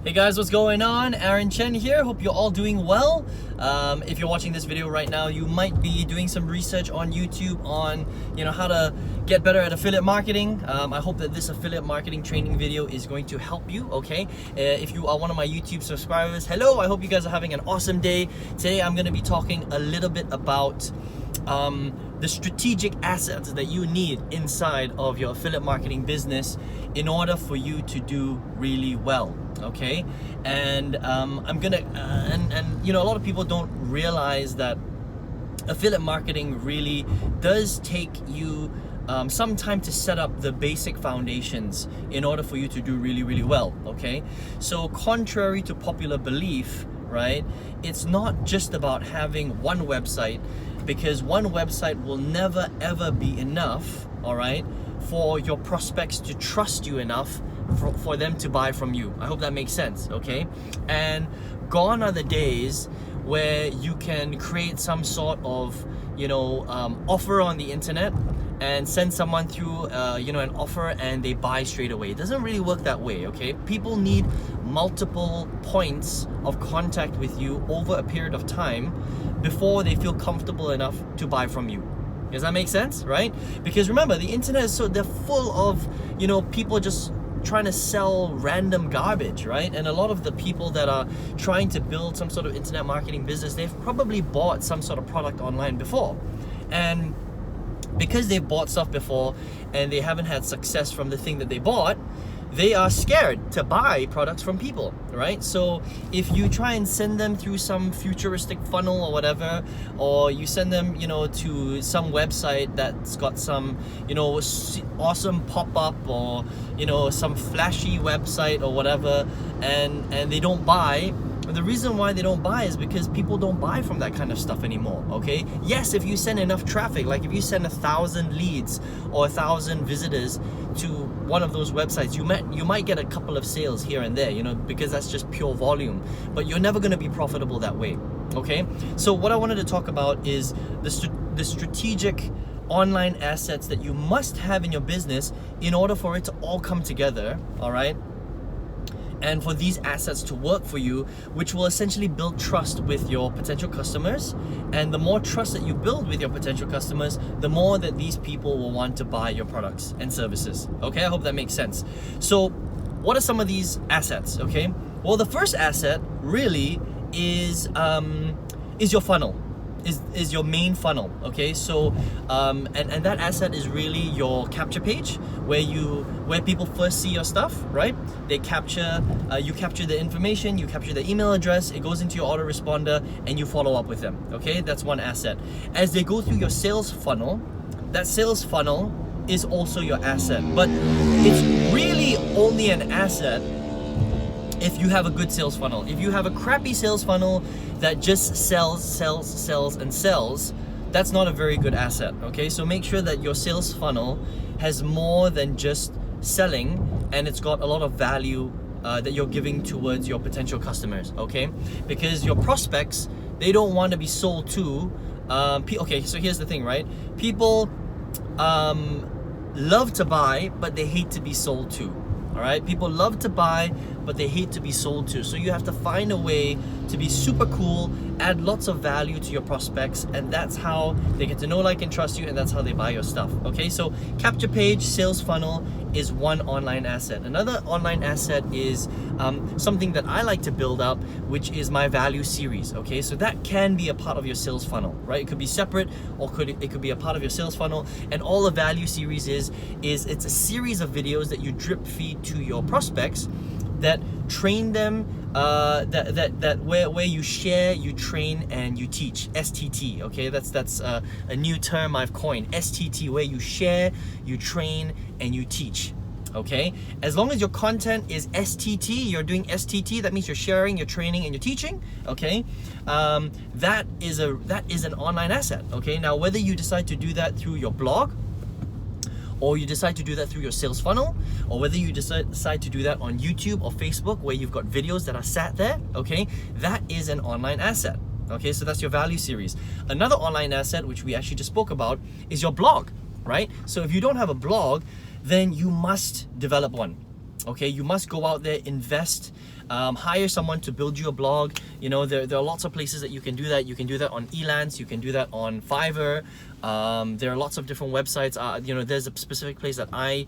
Hey guys, what's going on? Aaron Chen here. Hope you're all doing well. If you're watching this video right now, you might be doing some research on YouTube on how to get better at affiliate marketing. I hope that this affiliate marketing training video is going to help you. Okay, if you are one of my YouTube subscribers, hello. I hope you guys are having an awesome day. Today I'm going to be talking a little bit about the strategic assets that you need inside of your affiliate marketing business in order for you to do really well. Okay, and I'm gonna and a lot of people don't realize that affiliate marketing really does take you some time to set up the basic foundations in order for you to do really well. Okay, so contrary to popular belief, right, it's not just about having one website, because one website will never ever be enough, all right, for your prospects to trust you enough for them to buy from you. I hope that makes sense. Okay, and gone are the days where you can create some sort of offer on the internet and send someone through an offer and they buy straight away. It doesn't really work that way. Okay, people need multiple points of contact with you over a period of time before they feel comfortable enough to buy from you. Does that make sense? Right? Because remember, the internet is they're full of people just trying to sell random garbage, right? And a lot of the people that are trying to build some sort of internet marketing business, they've probably bought some sort of product online before, and because they've bought stuff before and they haven't had success from the thing that they bought, they are scared to buy products from people, right? So if you try and send them through some futuristic funnel or whatever, or you send them to some website that's got some awesome pop-up or some flashy website or whatever, and they don't buy, the reason why they don't buy is because people don't buy from that kind of stuff anymore. Okay, yes, if you send enough traffic, like if you send 1,000 leads or 1,000 visitors to one of those websites, you might get a couple of sales here and there, because that's just pure volume, but you're never going to be profitable that way. Okay, so what I wanted to talk about is the strategic online assets that you must have in your business in order for it to all come together, all right? And for these assets to work for you, which will essentially build trust with your potential customers. And the more trust that you build with your potential customers, the more that these people will want to buy your products and services. Okay, I hope that makes sense. So what are some of these assets? Okay, well, the first asset really is your funnel. Is your main funnel. Okay, so and that asset is really your capture page, where people first see your stuff, right? They capture you capture the information, you capture the email address, it goes into your autoresponder, and you follow up with them. Okay, that's one asset. As they go through your sales funnel, that sales funnel is also your asset, but it's really only an asset if you have a good sales funnel. If you have a crappy sales funnel that just sells, and sells, that's not a very good asset. Okay, so make sure that your sales funnel has more than just selling, and it's got a lot of value that you're giving towards your potential customers. Okay, because your prospects, they don't want to be sold to. Okay, so here's the thing, right? People love to buy, but they hate to be sold to. All right, people love to buy, but they hate to be sold to. So you have to find a way to be super cool, add lots of value to your prospects, and that's how they get to know, like, and trust you, and that's how they buy your stuff. Okay, so capture page, sales funnel is one online asset. Another online asset is something that I like to build up, which is my value series. Okay, so that can be a part of your sales funnel, right? It could be separate, or it could be a part of your sales funnel. And all the value series is it's a series of videos that you drip feed to your prospects that train them, where you share, you train, and you teach. STT. Okay, that's a new term I've coined. STT, where you share, you train, and you teach. Okay, as long as your content is STT, you're doing STT, that means you're sharing, you're training, and you're teaching. Okay, that is an online asset. Okay, now whether you decide to do that through your blog, or you decide to do that through your sales funnel, or whether you decide to do that on YouTube or Facebook, where you've got videos that are sat there, okay, that is an online asset. Okay, so that's your value series. Another online asset, which we actually just spoke about, is your blog, right? So if you don't have a blog, then you must develop one. Okay, you must go out there, invest, hire someone to build you a blog. You know, there are lots of places that you can do that. You can do that on Elance, you can do that on Fiverr. There are lots of different websites. You know, there's a specific place that I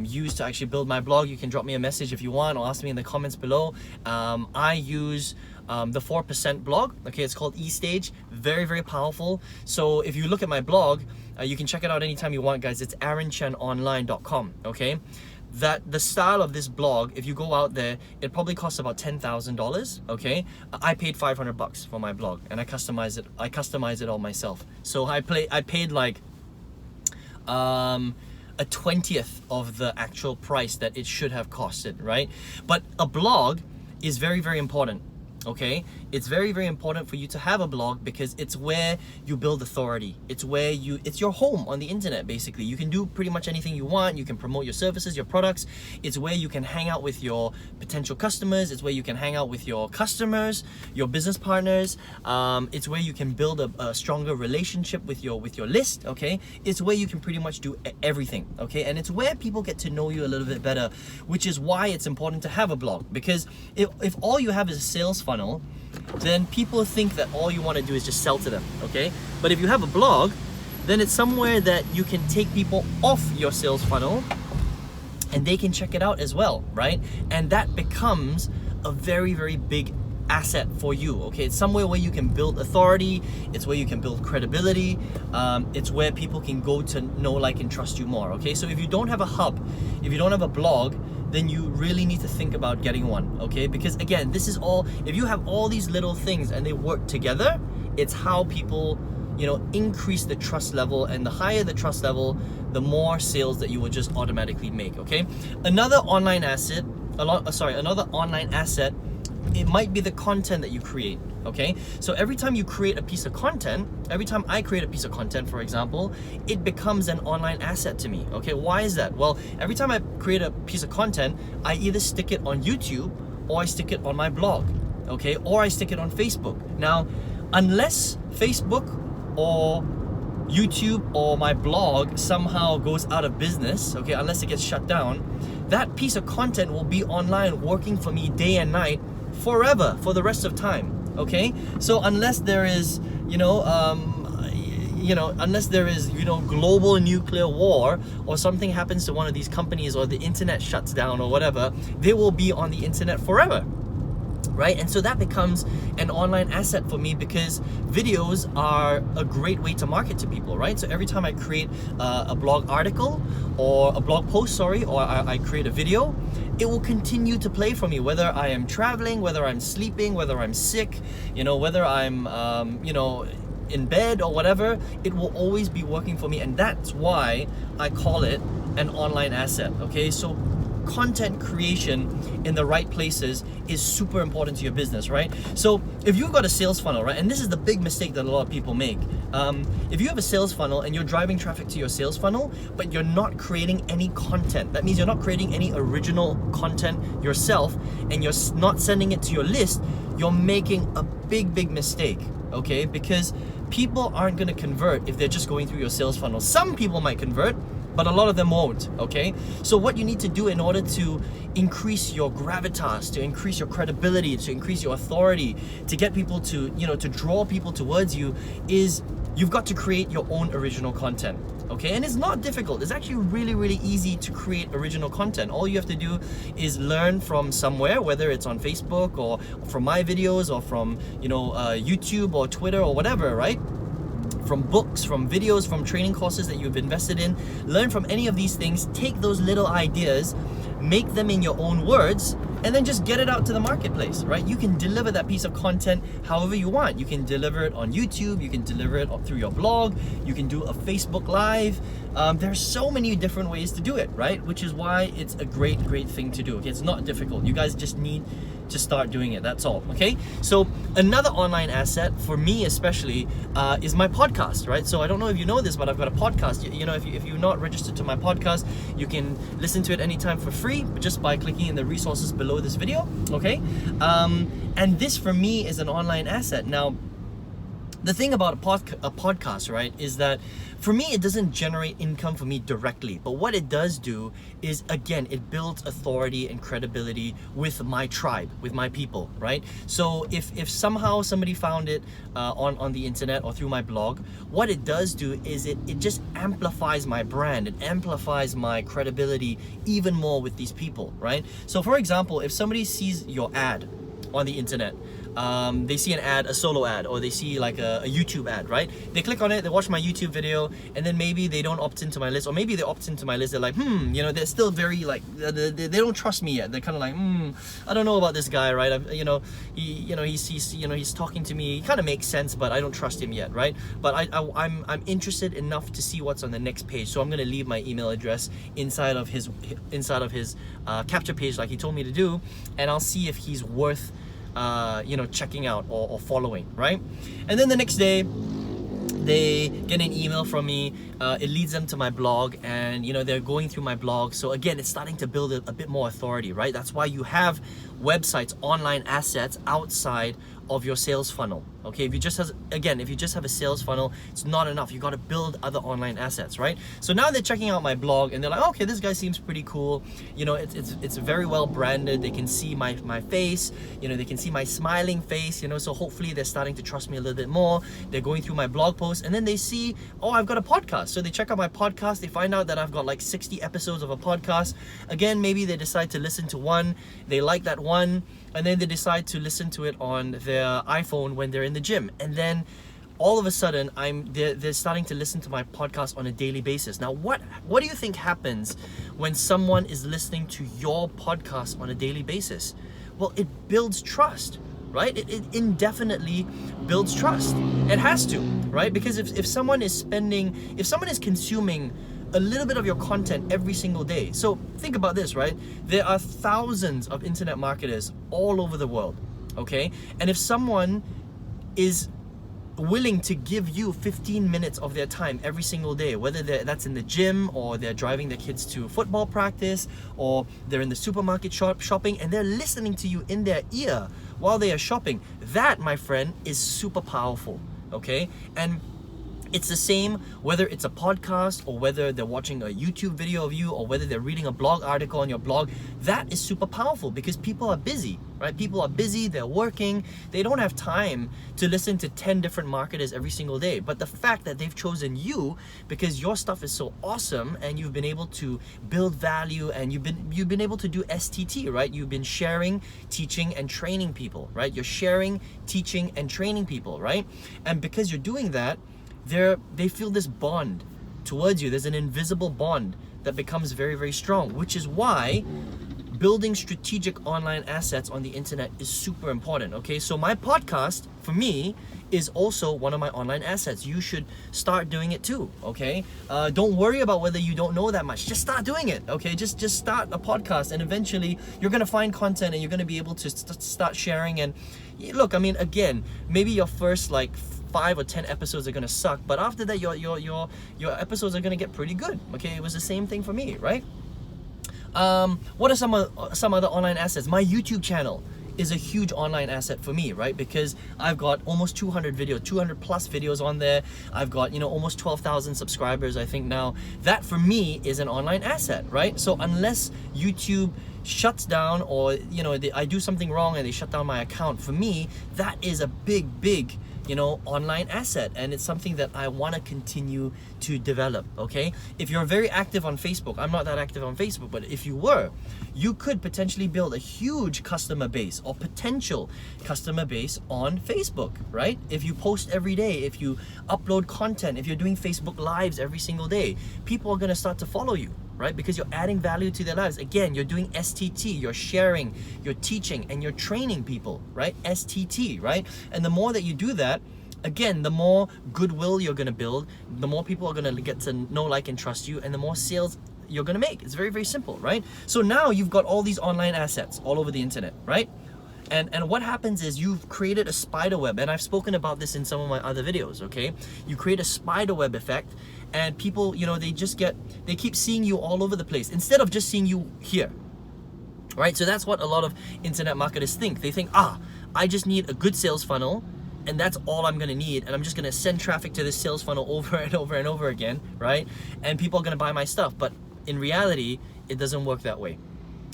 use to actually build my blog. You can drop me a message if you want, or ask me in the comments below. I use the 4% blog. Okay, it's called eStage. Very, very powerful. So if you look at my blog, you can check it out anytime you want, guys. It's aaronchenonline.com. Okay, that the style of this blog, if you go out there, it probably costs about $10,000. Okay, I paid $500 for my blog, and I customize it all myself. So I paid like a 20th of the actual price that it should have costed, right? But a blog is very, very important. Okay, it's very, very important for you to have a blog, because it's where you build authority. It's your home on the internet. Basically, you can do pretty much anything you want. You can promote your services, your products. It's where you can hang out with your potential customers. It's where you can hang out with your customers, your business partners. It's where you can build a stronger relationship with your list. Okay, it's where you can pretty much do everything. Okay, and it's where people get to know you a little bit better, which is why it's important to have a blog. Because if all you have is a sales funnel, then people think that all you want to do is just sell to them. Okay, but if you have a blog, then it's somewhere that you can take people off your sales funnel and they can check it out as well, right? And that becomes a very, very big asset for you. Okay, it's somewhere where you can build authority. It's where you can build credibility. It's where people can go to know, like, and trust you more. Okay, so if you don't have a hub, if you don't have a blog, then you really need to think about getting one. Okay, because again, this is all, if you have all these little things and they work together, it's how people, you know, increase the trust level, and the higher the trust level, the more sales that you will just automatically make. Okay, another online asset, it might be the content that you create. Okay, so every time you create a piece of content, every time I create a piece of content, for example, it becomes an online asset to me. Okay, why is that? Well, every time I create a piece of content, I either stick it on YouTube, or I stick it on my blog. Okay, or I stick it on Facebook. Now, unless Facebook or YouTube or my blog somehow goes out of business, okay, unless it gets shut down, that piece of content will be online working for me day and night forever, for the rest of time. Okay, so unless there is, global nuclear war, or something happens to one of these companies, or the internet shuts down or whatever, they will be on the internet forever. Right? And so that becomes an online asset for me, because videos are a great way to market to people, right? So every time I create a blog article, or a blog post, or I create a video, it will continue to play for me, whether I am traveling, whether I'm sleeping, whether I'm sick, whether I'm, in bed or whatever. It will always be working for me, and that's why I call it an online asset. Okay, so content creation in the right places is super important to your business, right? So if you've got a sales funnel, right, and this is the big mistake that a lot of people make, if you have a sales funnel and you're driving traffic to your sales funnel, but you're not creating any content, that means you're not creating any original content yourself, and you're not sending it to your list, you're making a big mistake. Okay, because people aren't going to convert if they're just going through your sales funnel. Some people might convert, but a lot of them won't. Okay, so what you need to do in order to increase your gravitas, to increase your credibility, to increase your authority, to get people to, to draw people towards you, is you've got to create your own original content. Okay, and it's not difficult. It's actually really easy to create original content. All you have to do is learn from somewhere, whether it's on Facebook, or from my videos, or from YouTube or Twitter or whatever, right? From books, from videos, from training courses that you've invested in. Learn from any of these things, take those little ideas, make them in your own words, and then just get it out to the marketplace, right? You can deliver that piece of content however you want. You can deliver it on YouTube, you can deliver it through your blog, you can do a Facebook Live. There's so many different ways to do it, right? Which is why it's a great thing to do. Okay, it's not difficult. You guys just need to start doing it, that's all. Okay, so another online asset for me especially is my podcast, right? So I don't know if you know this, but I've got a podcast. If you're not registered to my podcast, you can listen to it anytime for free, just by clicking in the resources below this video. Okay, and this for me is an online asset. Now, The thing about a podcast, right, is that for me, it doesn't generate income for me directly. But what it does do is, again, it builds authority and credibility with my tribe, with my people, right? So if somehow somebody found it on the internet or through my blog, what it does do is it just amplifies my brand. It amplifies my credibility even more with these people, right? So for example, if somebody sees your ad on the internet, they see an ad, a solo ad, or they see like a YouTube ad, right? They click on it, they watch my YouTube video, and then maybe they don't opt into my list, or maybe they opt into my list. They're like, they're still very like, they don't trust me yet. They're kind of like, I don't know about this guy, right? He's talking to me. He kind of makes sense, but I don't trust him yet, right? But I'm interested enough to see what's on the next page, so I'm gonna leave my email address inside of his capture page, like he told me to do, and I'll see if he's worth checking out or following, right? And then the next day they get an email from me. It leads them to my blog, and they're going through my blog. So again, it's starting to build a bit more authority, right? That's why you have websites, online assets outside of your sales funnel. Okay, if you just have a sales funnel, it's not enough. You got to build other online assets, right? So now they're checking out my blog and they're like, okay, this guy seems pretty cool. It's very well branded. They can see my face. They can see my smiling face. So hopefully they're starting to trust me a little bit more. They're going through my blog post, and then they see, oh, I've got a podcast. So they check out my podcast. They find out that I've got like 60 episodes of a podcast. Again, maybe they decide to listen to one. They like that one, and then they decide to listen to it on their iPhone when they're in the gym. And then all of a sudden they're starting to listen to my podcast on a daily basis. Now what do you think happens when someone is listening to your podcast on a daily basis? Well, it builds trust, right? It indefinitely builds trust. It has to, right? Because if someone is consuming a little bit of your content every single day. So think about this, right? There are thousands of internet marketers all over the world, okay? And if someone is willing to give you 15 minutes of their time every single day, whether that's in the gym, or they're driving their kids to football practice, or they're in the supermarket shopping, and they're listening to you in their ear while they are shopping, that, my friend, is super powerful, okay? And it's the same whether it's a podcast, or whether they're watching a YouTube video of you, or whether they're reading a blog article on your blog. That is super powerful because people are busy, right? People are busy, they're working, they don't have time to listen to 10 different marketers every single day. But the fact that they've chosen you because your stuff is so awesome, and you've been able to build value, and you've been able to do STT, right? You've been sharing, teaching, and training people, right? You're sharing, teaching, and training people, right? And because you're doing that, they feel this bond towards you. There's an invisible bond that becomes very, very strong, which is why building strategic online assets on the internet is super important, okay? So my podcast, for me, is also one of my online assets. You should start doing it too, okay? Don't worry about whether you don't know that much. Just start doing it, okay? Just start a podcast, and eventually you're gonna find content, and you're gonna be able to start sharing. And look, I mean, again, maybe your first like 5 or 10 episodes are gonna suck, but after that your episodes are gonna get pretty good, okay? It was the same thing for me, right? What are some other online assets? My YouTube channel is a huge online asset for me, right? Because I've got almost 200 plus videos on there. I've got, almost 12,000 subscribers, I think now. That for me is an online asset, right? So unless YouTube shuts down, or, I do something wrong and they shut down my account, for me, that is a big online asset, and it's something that I want to continue to develop, okay? If you're very active on Facebook, I'm not that active on Facebook, but if you were, you could potentially build a huge customer base, or potential customer base on Facebook, right? If you post every day, if you upload content, if you're doing Facebook Lives every single day, people are going to start to follow you, right? Because you're adding value to their lives. Again, you're doing STT, you're sharing, you're teaching, and you're training people, right? STT, right? And the more that you do that, again, the more goodwill you're gonna build, the more people are gonna get to know, like, and trust you, and the more sales you're gonna make. It's very, very simple, right? So now you've got all these online assets all over the internet, right? And what happens is you've created a spider web, and I've spoken about this in some of my other videos, okay? You create a spider web effect, and people, they keep seeing you all over the place instead of just seeing you here, right? So that's what a lot of internet marketers think. They think, I just need a good sales funnel, and that's all I'm gonna need, and I'm just gonna send traffic to this sales funnel over and over and over again, right? And people are gonna buy my stuff. But in reality, it doesn't work that way,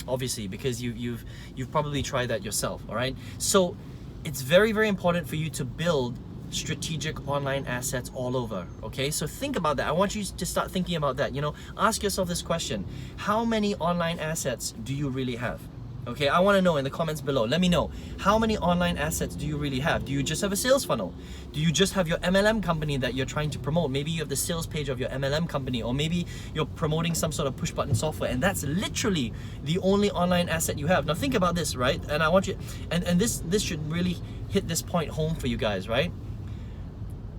obviously, because you've probably tried that yourself. All right, so it's very, very important for you to build strategic online assets all over. Okay, so think about that. I want you to start thinking about that. You know, ask yourself this question: how many online assets do you really have? Okay, I want to know in the comments below. Let me know, how many online assets do you really have? Do you just have a sales funnel? Do you just have your MLM company that you're trying to promote? Maybe you have the sales page of your MLM company, or maybe you're promoting some sort of push button software, and that's literally the only online asset you have. Now think about this, right? And I want you, and this should really hit this point home for you guys, right?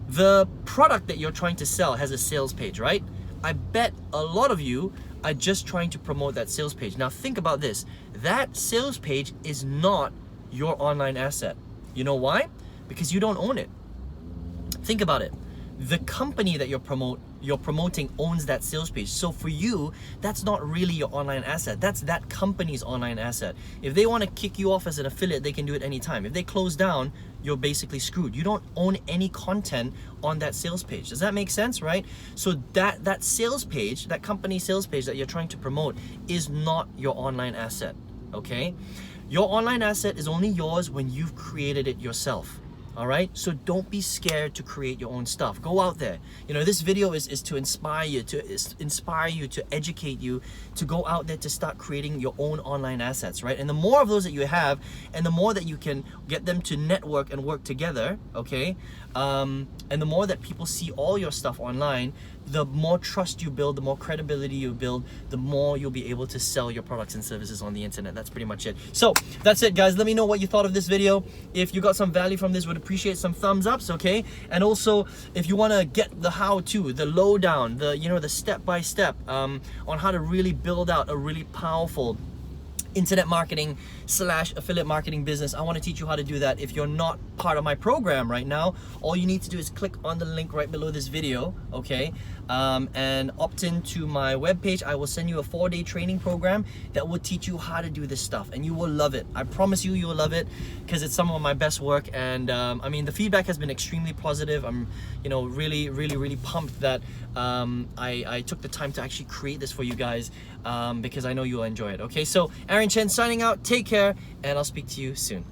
The product that you're trying to sell has a sales page, right? I bet a lot of you are just trying to promote that sales page. Now think about this. That sales page is not your online asset. You know why? Because you don't own it. Think about it. The company that you're promoting owns that sales page. So for you, that's not really your online asset. That's that company's online asset. If they want to kick you off as an affiliate, they can do it anytime. If they close down, you're basically screwed. You don't own any content on that sales page. Does that make sense, right? So that sales page, that company sales page that you're trying to promote, is not your online asset, okay? Your online asset is only yours when you've created it yourself. All right, so don't be scared to create your own stuff. Go out there. You know, this video is to inspire you, to educate you, to go out there to start creating your own online assets, right? And the more of those that you have, and the more that you can get them to network and work together, okay? And the more that people see all your stuff online, the more trust you build, the more credibility you build, the more you'll be able to sell your products and services on the internet. That's pretty much it. So that's it, guys. Let me know what you thought of this video. If you got some value from this, would appreciate some thumbs ups, okay? And also, if you want to get the how-to, the lowdown, the step-by-step on how to really build out a really powerful internet marketing / affiliate marketing business, I want to teach you how to do that. If you're not part of my program right now, all you need to do is click on the link right below this video, okay? And opt into my webpage. I will send you a 4-day training program that will teach you how to do this stuff, and you will love it. I promise you, you will love it, because it's some of my best work. And I mean, the feedback has been extremely positive. I'm, really pumped that I took the time to actually create this for you guys, because I know you'll enjoy it. Okay, so Aaron Chen signing out. Take care, and I'll speak to you soon.